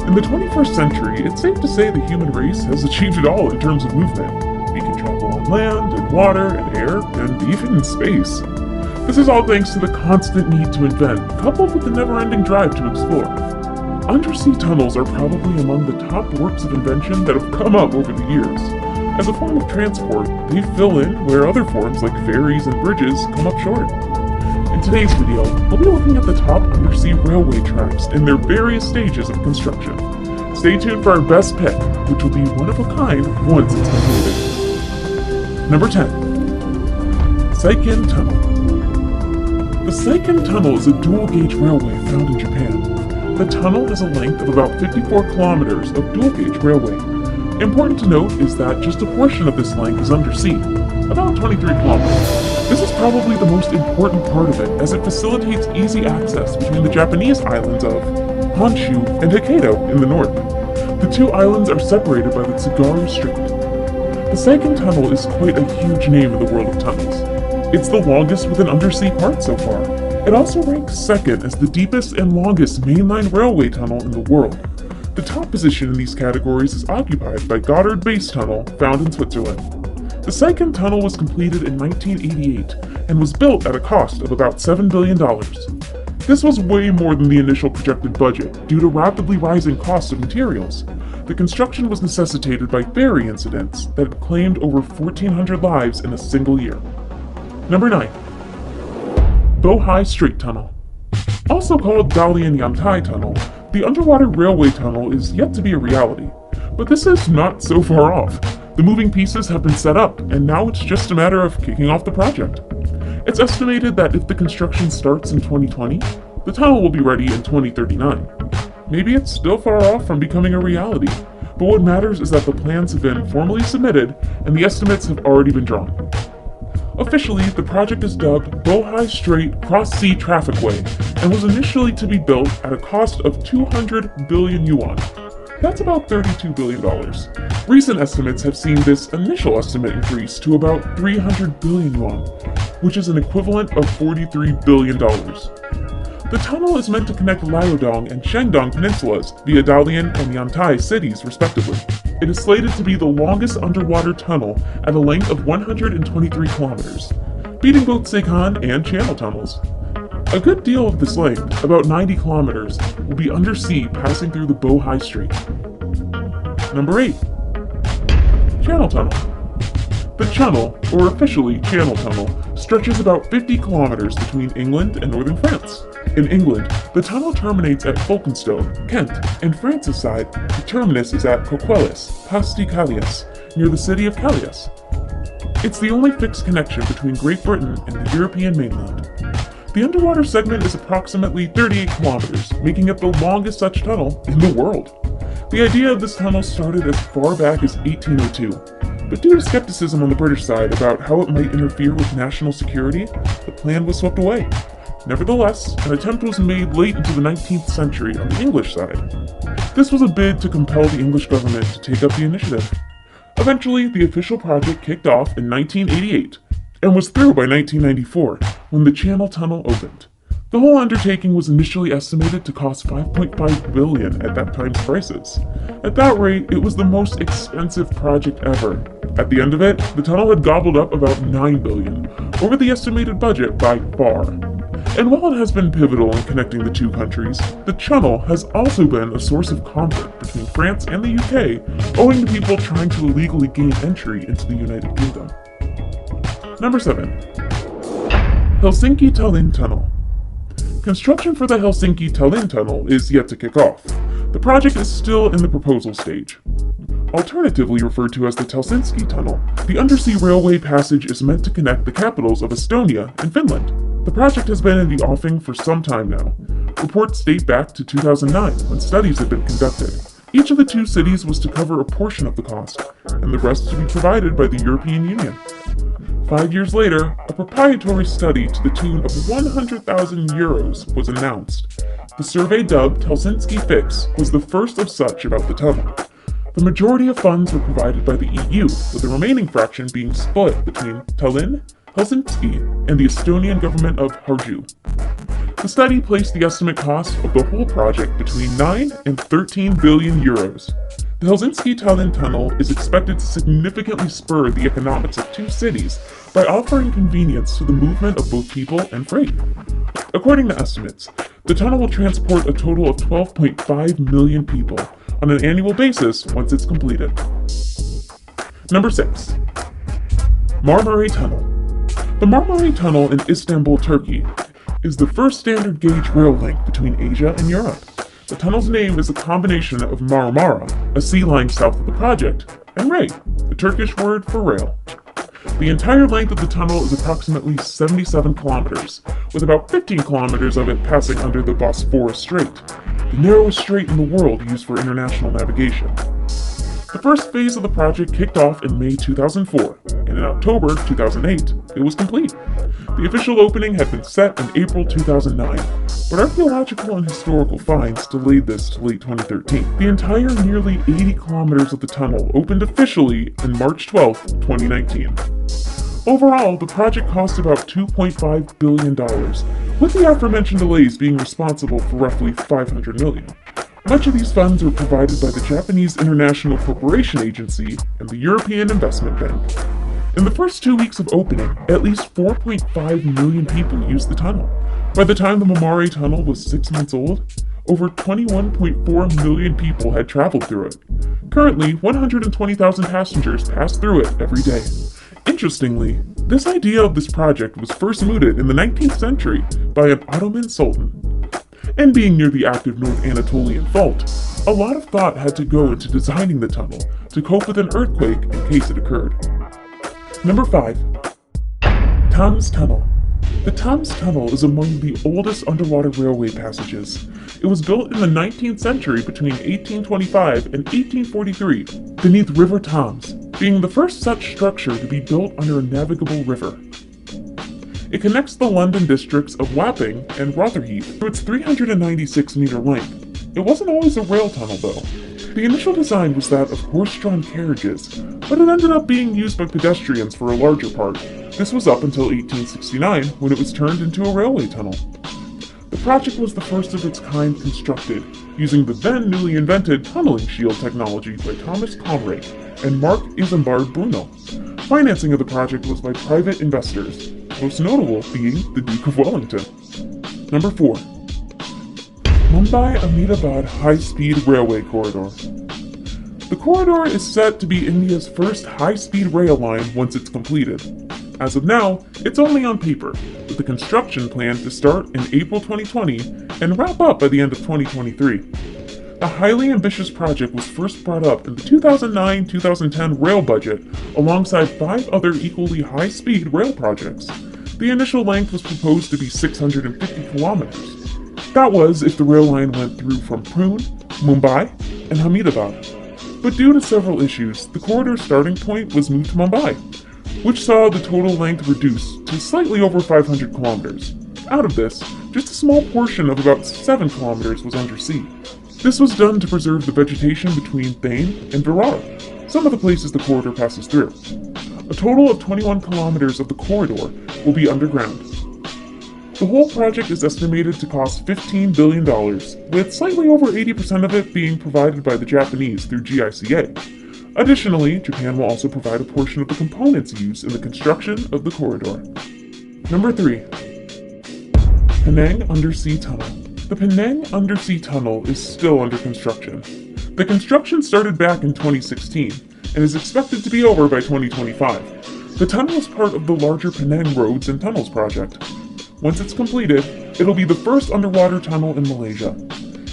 In the 21st century, it's safe to say the human race has achieved it all in terms of movement. We can travel on land, and water, and air, and even in space. This is all thanks to the constant need to invent, coupled with the never-ending drive to explore. Undersea tunnels are probably among the top works of invention that have come up over the years. As a form of transport, they fill in where other forms like ferries and bridges come up short. In today's video, we'll be looking at the top undersea railway tracks in their various stages of construction. Stay tuned for our best pick, which will be one of a kind once it's completed. Number 10. Seikan Tunnel. The Seikan Tunnel is a dual-gauge railway found in Japan. The tunnel has a length of about 54 kilometers of dual-gauge railway. Important to note is that just a portion of this length is undersea, about 23 kilometers. This is probably the most important part of it, as it facilitates easy access between the Japanese islands of Honshu and Hokkaido in the north. The two islands are separated by the Tsugaru Strait. The Seikan Tunnel is quite a huge name in the world of tunnels. It's the longest with an undersea part so far. It also ranks second as the deepest and longest mainline railway tunnel in the world. The top position in these categories is occupied by Gotthard Base Tunnel, found in Switzerland. The Seikan Tunnel was completed in 1988 and was built at a cost of about $7 billion. This was way more than the initial projected budget due to rapidly rising costs of materials. The construction was necessitated by ferry incidents that had claimed over 1,400 lives in a single year. Number 9. Bohai Strait Tunnel. Also called Dalian Yantai Tunnel, the underwater railway tunnel is yet to be a reality. But this is not so far off. The moving pieces have been set up, and now it's just a matter of kicking off the project. It's estimated that if the construction starts in 2020, the tunnel will be ready in 2039. Maybe it's still far off from becoming a reality, but what matters is that the plans have been formally submitted and the estimates have already been drawn. Officially, the project is dubbed Bohai Strait Cross-Sea Trafficway and was initially to be built at a cost of 200 billion yuan. That's about $32 billion. Recent estimates have seen this initial estimate increase to about 300 billion yuan, which is an equivalent of $43 billion. The tunnel is meant to connect Liaodong and Shandong peninsulas via Dalian and Yantai cities, respectively. It is slated to be the longest underwater tunnel at a length of 123 kilometers, beating both Seikan and Channel tunnels. A good deal of this length, about 90 kilometers, will be undersea passing through the Bohai Strait. Number 8. Channel Tunnel. The Channel, or officially Channel Tunnel, stretches about 50 kilometers between England and northern France. In England, the tunnel terminates at Folkestone, Kent. In France's side, the terminus is at Coquelles, Pas de Calais, near the city of Calais. It's the only fixed connection between Great Britain and the European mainland. The underwater segment is approximately 38 kilometers, making it the longest such tunnel in the world. The idea of this tunnel started as far back as 1802, but due to skepticism on the British side about how it might interfere with national security, the plan was swept away. Nevertheless, an attempt was made late into the 19th century on the English side. This was a bid to compel the English government to take up the initiative. Eventually, the official project kicked off in 1988, and was through by 1994, when the Channel Tunnel opened. The whole undertaking was initially estimated to cost $5.5 billion at that time's prices. At that rate, it was the most expensive project ever. At the end of it, the tunnel had gobbled up about $9 billion, over the estimated budget by far. And while it has been pivotal in connecting the two countries, the channel has also been a source of conflict between France and the UK, owing to people trying to illegally gain entry into the United Kingdom. Number 7. Helsinki-Tallinn Tunnel. Construction for the Helsinki-Tallinn Tunnel is yet to kick off. The project is still in the proposal stage. Alternatively referred to as the Helsinki Tunnel, the undersea railway passage is meant to connect the capitals of Estonia and Finland. The project has been in the offing for some time now. Reports date back to 2009, when studies had been conducted. Each of the two cities was to cover a portion of the cost, and the rest to be provided by the European Union. 5 years later, a proprietary study to the tune of 100,000 euros was announced. The survey, dubbed Helsinki Fix, was the first of such about the tunnel. The majority of funds were provided by the EU, with the remaining fraction being split between Tallinn, Helsinki, and the Estonian government of Harju. The study placed the estimate cost of the whole project between 9 and 13 billion euros. The Helsinki-Tallinn tunnel is expected to significantly spur the economics of two cities by offering convenience to the movement of both people and freight. According to estimates, the tunnel will transport a total of 12.5 million people on an annual basis once it's completed. Number 6. Marmara Tunnel. The Marmara Tunnel in Istanbul, Turkey, is the first standard gauge rail link between Asia and Europe. The tunnel's name is a combination of Marmara, a sea line south of the project, and Ray, the Turkish word for rail. The entire length of the tunnel is approximately 77 kilometers, with about 15 kilometers of it passing under the Bosphorus Strait, the narrowest strait in the world used for international navigation. The first phase of the project kicked off in May 2004, and in October 2008, it was complete. The official opening had been set in April 2009, but archaeological and historical finds delayed this to late 2013. The entire nearly 80 kilometers of the tunnel opened officially on March 12, 2019. Overall, the project cost about $2.5 billion, with the aforementioned delays being responsible for roughly $500 million. Much of these funds were provided by the Japanese International Cooperation Agency and the European Investment Bank. In the first 2 weeks of opening, at least 4.5 million people used the tunnel. By the time the Marmara Tunnel was 6 months old, over 21.4 million people had traveled through it. Currently, 120,000 passengers pass through it every day. Interestingly, this idea of this project was first mooted in the 19th century by an Ottoman sultan. And being near the active North Anatolian fault, a lot of thought had to go into designing the tunnel to cope with an earthquake in case it occurred. Number 5. Thames Tunnel. The Thames Tunnel is among the oldest underwater railway passages. It was built in the 19th century between 1825 and 1843 beneath River Thames, being the first such structure to be built under a navigable river. It connects the London districts of Wapping and Rotherhithe through its 396-meter length. It wasn't always a rail tunnel, though. The initial design was that of horse-drawn carriages, but it ended up being used by pedestrians for a larger part. This was up until 1869, when it was turned into a railway tunnel. The project was the first of its kind constructed, using the then newly invented tunneling shield technology by Thomas Conrad and Mark Isambard Bruno. Financing of the project was by private investors, most notable being the Duke of Wellington. Number 4. Mumbai-Ahmedabad High-Speed Railway Corridor. The corridor is set to be India's first high-speed rail line once it's completed. As of now, it's only on paper, with the construction planned to start in April 2020 and wrap up by the end of 2023. The highly ambitious project was first brought up in the 2009-2010 rail budget alongside 5 other equally high-speed rail projects. The initial length was proposed to be 650 kilometers. That was if the rail line went through from Pune, Mumbai, and Ahmedabad. But due to several issues, the corridor's starting point was moved to Mumbai, which saw the total length reduced to slightly over 500 kilometers. Out of this, just a small portion of about 7 kilometers was under sea. This was done to preserve the vegetation between Thane and Virar, some of the places the corridor passes through. A total of 21 kilometers of the corridor will be underground. The whole project is estimated to cost $15 billion, with slightly over 80% of it being provided by the Japanese through GICA. Additionally, Japan will also provide a portion of the components used in the construction of the corridor. Number 3. Penang Undersea Tunnel. The Penang Undersea Tunnel is still under construction. The construction started back in 2016 and is expected to be over by 2025. The tunnel is part of the larger Penang Roads and Tunnels project. Once it's completed, it'll be the first underwater tunnel in Malaysia.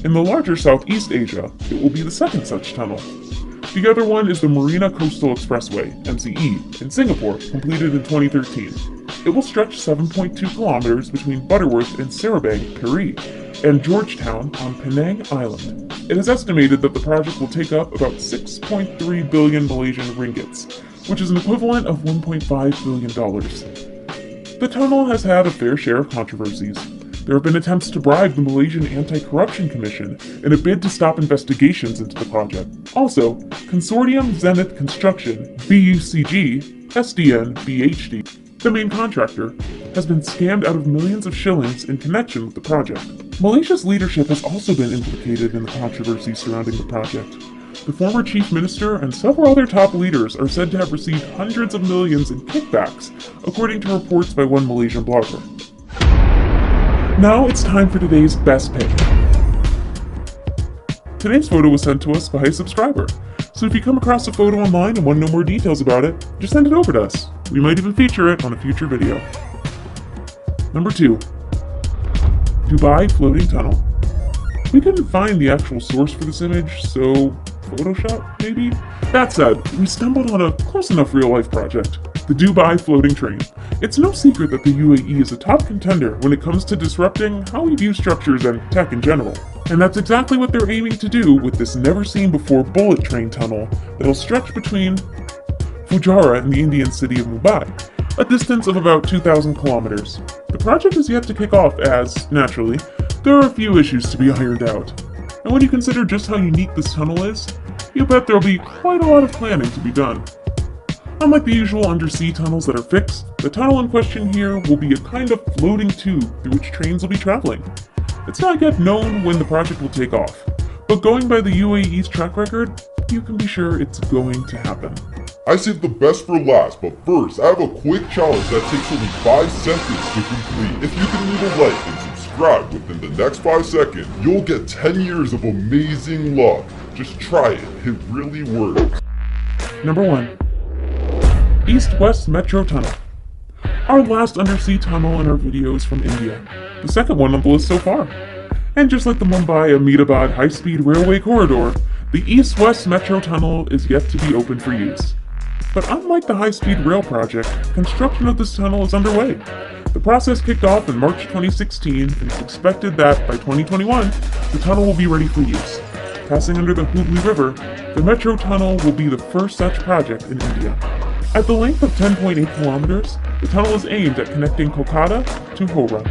In the larger Southeast Asia, it will be the second such tunnel. The other one is the Marina Coastal Expressway, MCE, in Singapore, completed in 2013. It will stretch 7.2 kilometers between Butterworth and Sarabang, Peri, and Georgetown on Penang Island. It is estimated that the project will take up about 6.3 billion Malaysian ringgits, which is an equivalent of $1.5 billion. The tunnel has had a fair share of controversies. There have been attempts to bribe the Malaysian Anti-Corruption Commission in a bid to stop investigations into the project. Also, Consortium Zenith Construction, BUCG, SDN, BHD, the main contractor, has been scammed out of millions of shillings in connection with the project. Malaysia's leadership has also been implicated in the controversy surrounding the project. The former chief minister and several other top leaders are said to have received hundreds of millions in kickbacks, according to reports by one Malaysian blogger. Now it's time for today's best pick. Today's photo was sent to us by a subscriber, so if you come across a photo online and want to know more details about it, just send it over to us. We might even feature it on a future video. Number 2. Dubai Floating Tunnel. We couldn't find the actual source for this image, so Photoshop, maybe? That said, we stumbled on a close enough real-life project, the Dubai Floating Train. It's no secret that the UAE is a top contender when it comes to disrupting how we view structures and tech in general. And that's exactly what they're aiming to do with this never-seen-before bullet train tunnel that'll stretch between Fujairah and the Indian city of Mumbai, a distance of about 2,000 kilometers. The project is yet to kick off as, naturally, there are a few issues to be ironed out. And when you consider just how unique this tunnel is, you bet there'll be quite a lot of planning to be done. Unlike the usual undersea tunnels that are fixed, the tunnel in question here will be a kind of floating tube through which trains will be traveling. It's not yet known when the project will take off, but going by the UAE's track record, you can be sure it's going to happen. I saved the best for last, but first, I have a quick challenge that takes only 5 seconds to complete. If you can leave a like and subscribe within the next 5 seconds, you'll get 10 years of amazing luck. Just try it, it really works. Number 1. East-West Metro Tunnel. Our last undersea tunnel in our video is from India, the second one on the list so far. And just like the Mumbai-Ahmedabad high-speed railway corridor, the East-West Metro Tunnel is yet to be open for use. But unlike the high-speed rail project, construction of this tunnel is underway. The process kicked off in March 2016, and it's expected that by 2021, the tunnel will be ready for use. Passing under the Hooghly River, the Metro Tunnel will be the first such project in India. At the length of 10.8 kilometers, the tunnel is aimed at connecting Kolkata to Howrah.